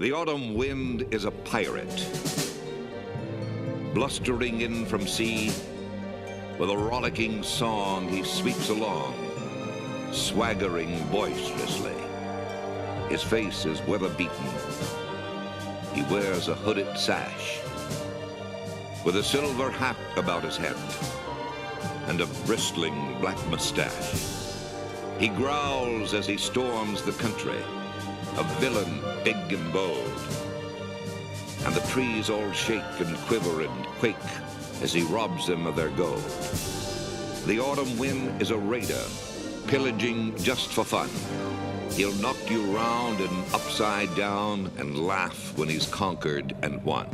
The autumn wind is a pirate, blustering in from sea. With a rollicking song, he sweeps along, swaggering boisterously. His face is weather-beaten. He wears a hooded sash, with a silver hat about his head, and a bristling black mustache. He growls as he storms the country, a villain big and bold. And the trees all shake and quiver and quake as he robs them of their gold. The autumn wind is a raider, pillaging just for fun. He'll knock you round and upside down and laugh when he's conquered and won.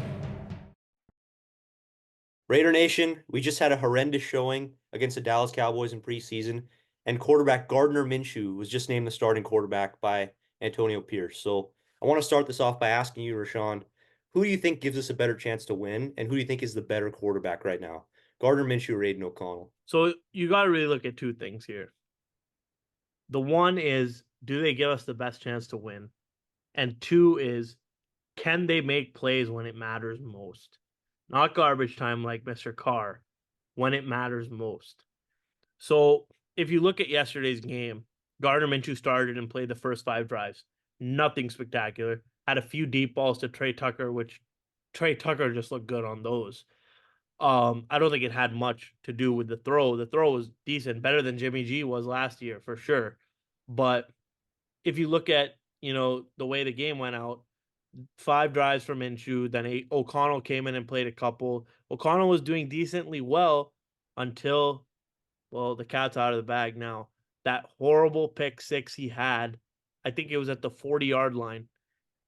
Raider Nation, we just had a horrendous showing against the Dallas Cowboys in preseason, and quarterback Gardner Minshew was just named the starting quarterback by Antonio Pierce. So I want to start this off by asking you, Rashawn, who do you think gives us a better chance to win, and who do you think is the better quarterback right now? Gardner Minshew or Aidan O'Connell? So you got to really look at two things here. The one is, do they give us the best chance to win? And two is, can they make plays when it matters most? Not garbage time like Mr. Carr, when it matters most. So if you look at yesterday's game, Gardner Minshew started and played the first 5 drives. Nothing spectacular. Had a few deep balls to Trey Tucker, which Trey Tucker just looked good on those. I don't think it had much to do with the throw. The throw was decent, better than Jimmy G was last year for sure. But if you look at, the way the game went out, 5 drives from Minshew, then O'Connell came in and played a couple. O'Connell was doing decently well until, well, the cat's out of the bag now. That horrible pick 6 he had, I think it was at the 40-yard line.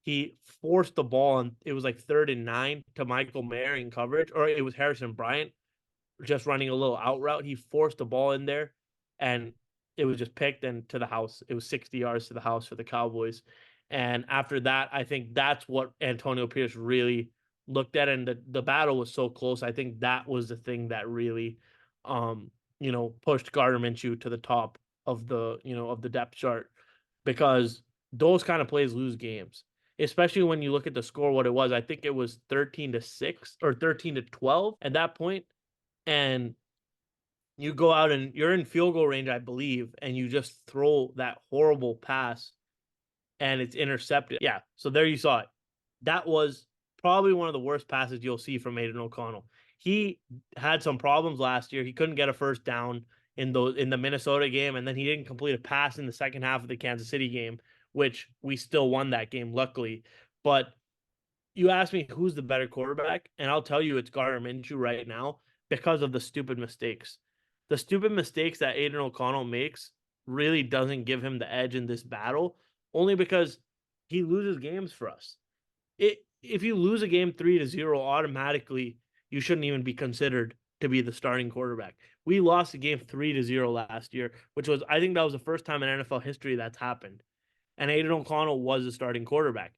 He forced the ball, and it was like 3rd and 9 to Michael Mayer in coverage, or it was Harrison Bryant just running a little out route. He forced the ball in there, and it was just picked and to the house. It was 60 yards to the house for the Cowboys. And after that, I think that's what Antonio Pierce really looked at, and the battle was so close. I think that was the thing that really, pushed Gardner Minshew to the top of the depth chart, because those kind of plays lose games, especially when you look at the score, what it was. I think it was 13-6 or 13-12 at that point. And you go out and you're in field goal range, I believe, and you just throw that horrible pass and it's intercepted. Yeah, so there you saw it. That was probably one of the worst passes you'll see from Aidan O'Connell. He had some problems last year. He couldn't get a first down in the Minnesota game, and then he didn't complete a pass in the second half of the Kansas City game, which we still won that game, luckily. But you ask me who's the better quarterback, and I'll tell you it's Gardner Minshew right now because of the stupid mistakes. The stupid mistakes that Aidan O'Connell makes really doesn't give him the edge in this battle, only because he loses games for us. If you lose a game 3-0, automatically you shouldn't even be considered to be the starting quarterback. We lost a game 3-0 last year, which was, I think that was the first time in NFL history that's happened. And Aidan O'Connell was the starting quarterback.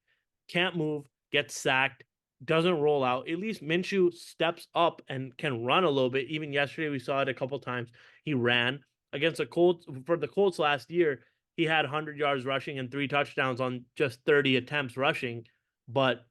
Can't move, gets sacked, doesn't roll out. At least Minshew steps up and can run a little bit. Even yesterday, we saw it a couple times. He ran against the Colts. For the Colts last year, he had 100 yards rushing and 3 touchdowns on just 30 attempts rushing. But,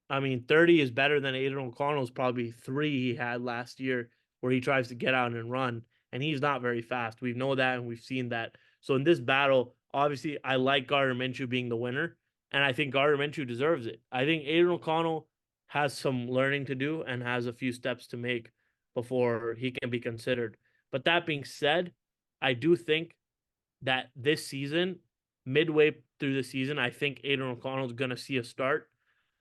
30 is better than Aidan O'Connell's probably 3 he had last year, where he tries to get out and run. And he's not very fast. We know that, and we've seen that. So in this battle, obviously, I like Gardner Minshew being the winner, and I think Gardner Minshew deserves it. I think Aidan O'Connell has some learning to do and has a few steps to make before he can be considered. But that being said, I do think that this season, midway through the season, I think Aidan O'Connell is going to see a start.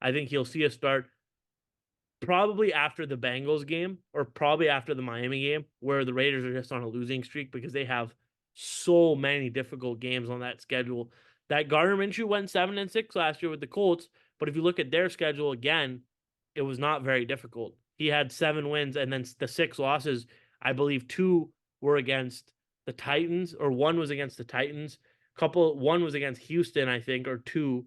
I think he'll see a start probably after the Bengals game or probably after the Miami game, where the Raiders are just on a losing streak because they have so many difficult games on that schedule. That Gardner Minshew went 7-6 last year with the Colts, but if you look at their schedule again, it was not very difficult. He had 7 wins, and then the 6 losses, I believe 2 were against the Titans, or 1 was against the Titans. 1 was against Houston, I think, or 2,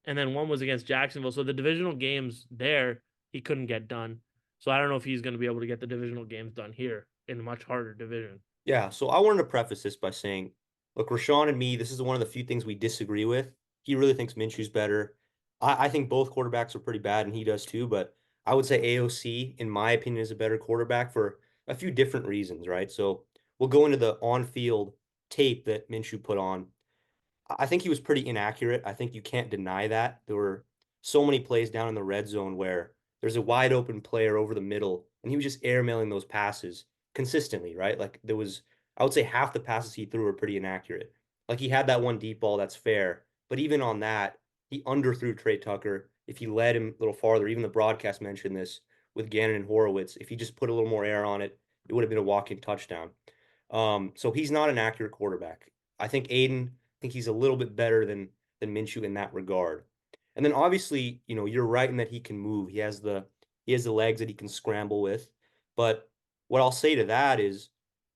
and then 1 was against Jacksonville. So the divisional games there, he couldn't get done. So I don't know if he's going to be able to get the divisional games done here in a much harder division. Yeah, so I wanted to preface this by saying, look, Rashawn and me, this is one of the few things we disagree with. He really thinks Minshew's better. I think both quarterbacks are pretty bad, and he does too. But I would say AOC, in my opinion, is a better quarterback for a few different reasons, right? So we'll go into the on-field tape that Minshew put on. I think he was pretty inaccurate. I think you can't deny that. There were so many plays down in the red zone where there's a wide open player over the middle, and he was just airmailing those passes consistently, right? Like there was, I would say half the passes he threw were pretty inaccurate. Like he had that one deep ball, that's fair. But even on that, he underthrew Trey Tucker. If he led him a little farther, even the broadcast mentioned this with Gannon and Horowitz, if he just put a little more air on it, it would have been a walk-in touchdown. So he's not an accurate quarterback. I think think he's a little bit better than Minshew in that regard. And then obviously, you're right in that he can move. He has the legs that he can scramble with. But what I'll say to that is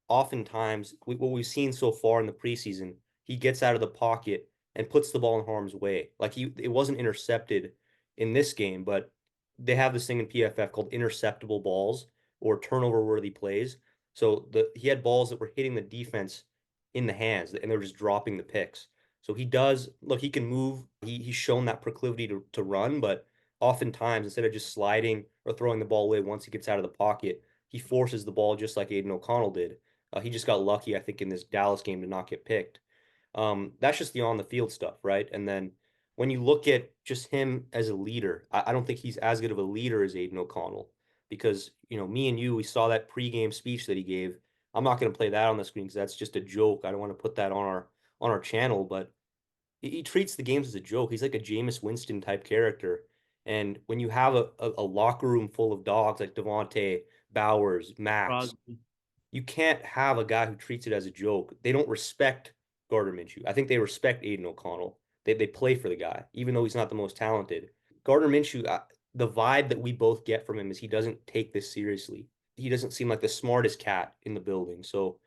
oftentimes what we've seen so far in the preseason, he gets out of the pocket and puts the ball in harm's way. Like it wasn't intercepted in this game, but they have this thing in PFF called interceptable balls or turnover worthy plays. So he had balls that were hitting the defense in the hands and they're just dropping the picks. So he does look, he can move. He's shown that proclivity to run, but oftentimes instead of just sliding or throwing the ball away once he gets out of the pocket, he forces the ball just like Aidan O'Connell did. He just got lucky, I think, in this Dallas game to not get picked. That's just the on the field stuff, right? And then when you look at just him as a leader, I don't think he's as good of a leader as Aidan O'Connell because, me and you, we saw that pregame speech that he gave. I'm not going to play that on the screen because that's just a joke. I don't want to put that on our channel, but he treats the games as a joke. He's like a Jameis Winston type character. And when you have a locker room full of dogs like Devontae, Bowers, Max, Crosby. you can't have a guy who treats it as a joke. They don't respect Gardner Minshew. I think they respect Aidan O'Connell. They play for the guy, even though he's not the most talented. Gardner Minshew, the vibe that we both get from him is he doesn't take this seriously. He doesn't seem like the smartest cat in the building. So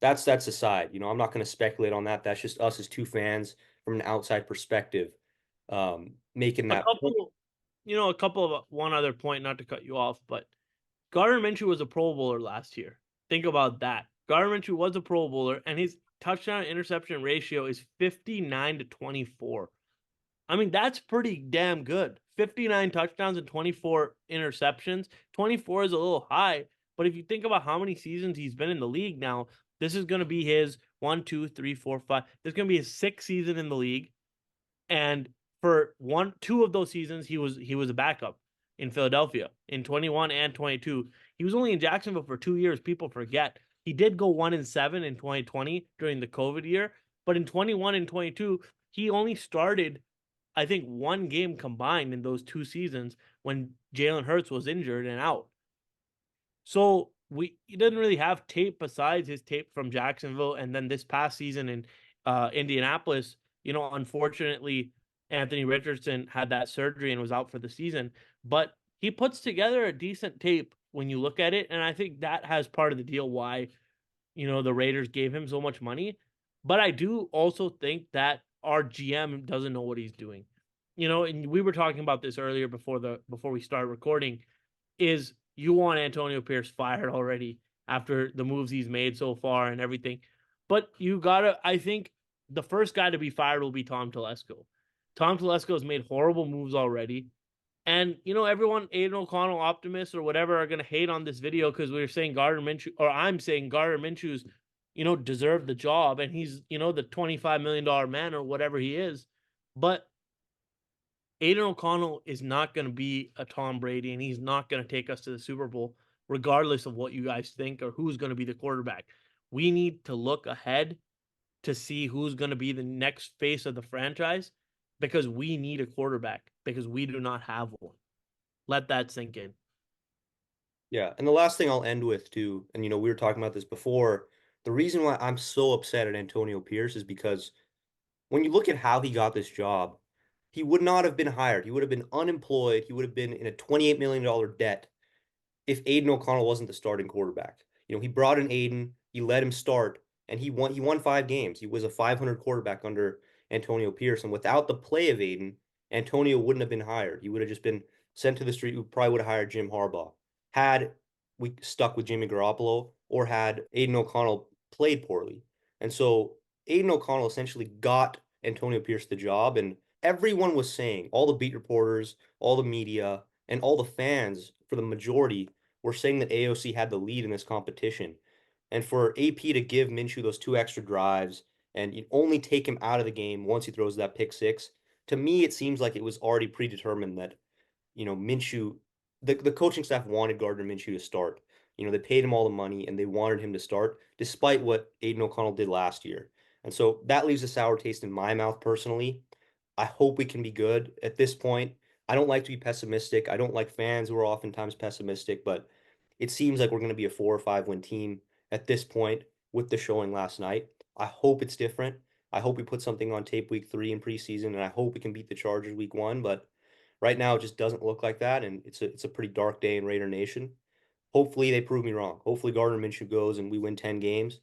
that's aside. I'm not going to speculate on that. That's just us as two fans from an outside perspective, making A that point. couple, a couple of one other point, not to cut you off, but Gardner Minshew was a Pro Bowler last year. Think about that. Gardner Minshew was a Pro Bowler, and his touchdown interception ratio is 59-24. I mean, that's pretty damn good. 59 touchdowns and 24 interceptions. 24 is a little high, but if you think about how many seasons he's been in the league now, this is going to be his 1, 2, 3, 4, 5. This is going to be his sixth season in the league. And for 2 of those seasons, he was a backup in Philadelphia in 21 and 22. He was only in Jacksonville for 2 years. People forget. He did go 1-7 in 2020 during the COVID year, but in 21 and 22, he only started, I think, 1 game combined in those 2 seasons when Jalen Hurts was injured and out. So he didn't really have tape besides his tape from Jacksonville, and then this past season in Indianapolis. Unfortunately, Anthony Richardson had that surgery and was out for the season, but he puts together a decent tape when you look at it. And I think that has part of the deal why, the Raiders gave him so much money. But I do also think that our GM doesn't know what he's doing. And we were talking about this earlier before we started recording, is you want Antonio Pierce fired already after the moves he's made so far and everything. But I think the first guy to be fired will be Tom Telesco. Tom Telesco has made horrible moves already. And, everyone, Aidan O'Connell optimists or whatever, are going to hate on this video because we're saying Gardner Minshew, or I'm saying Gardner Minshew's, deserved the job. And he's, the $25 million man or whatever he is. But Aidan O'Connell is not going to be a Tom Brady, and he's not going to take us to the Super Bowl, regardless of what you guys think or who's going to be the quarterback. We need to look ahead to see who's going to be the next face of the franchise because we need a quarterback because we do not have one. Let that sink in. Yeah, and the last thing I'll end with too, and we were talking about this before, the reason why I'm so upset at Antonio Pierce is because when you look at how he got this job, he would not have been hired. He would have been unemployed. He would have been in a $28 million debt if Aidan O'Connell wasn't the starting quarterback. He brought in Aidan, he let him start, and he won 5 games. He was a 500 quarterback under Antonio Pierce, and without the play of Aidan, Antonio wouldn't have been hired. He would have just been sent to the street. We probably would have hired Jim Harbaugh had we stuck with Jimmy Garoppolo or had Aidan O'Connell played poorly. And so Aidan O'Connell essentially got Antonio Pierce the job, and everyone was saying, all the beat reporters, all the media, and all the fans, for the majority, were saying that AOC had the lead in this competition. And for AP to give Minshew those 2 extra drives and you only take him out of the game once he throws that pick six, to me, it seems like it was already predetermined that, Minshew, the coaching staff wanted Gardner Minshew to start. They paid him all the money and they wanted him to start, despite what Aidan O'Connell did last year. And so that leaves a sour taste in my mouth personally. I hope we can be good at this point. I don't like to be pessimistic. I don't like fans who are oftentimes pessimistic, but it seems like we're going to be a 4 or 5 win team at this point with the showing last night. I hope it's different. I hope we put something on tape week 3 in preseason, and I hope we can beat the Chargers week 1. But right now, it just doesn't look like that, and it's a pretty dark day in Raider Nation. Hopefully, they prove me wrong. Hopefully, Gardner Minshew goes and we win 10 games,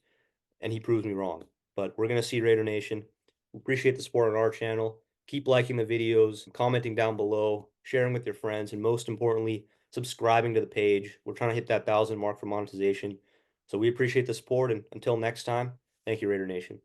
and he proves me wrong. But we're gonna see Raider Nation. We appreciate the support on our channel. Keep liking the videos, commenting down below, sharing with your friends, and most importantly, subscribing to the page. We're trying to hit that 1,000 mark for monetization. So we appreciate the support, and until next time, thank you, Raider Nation.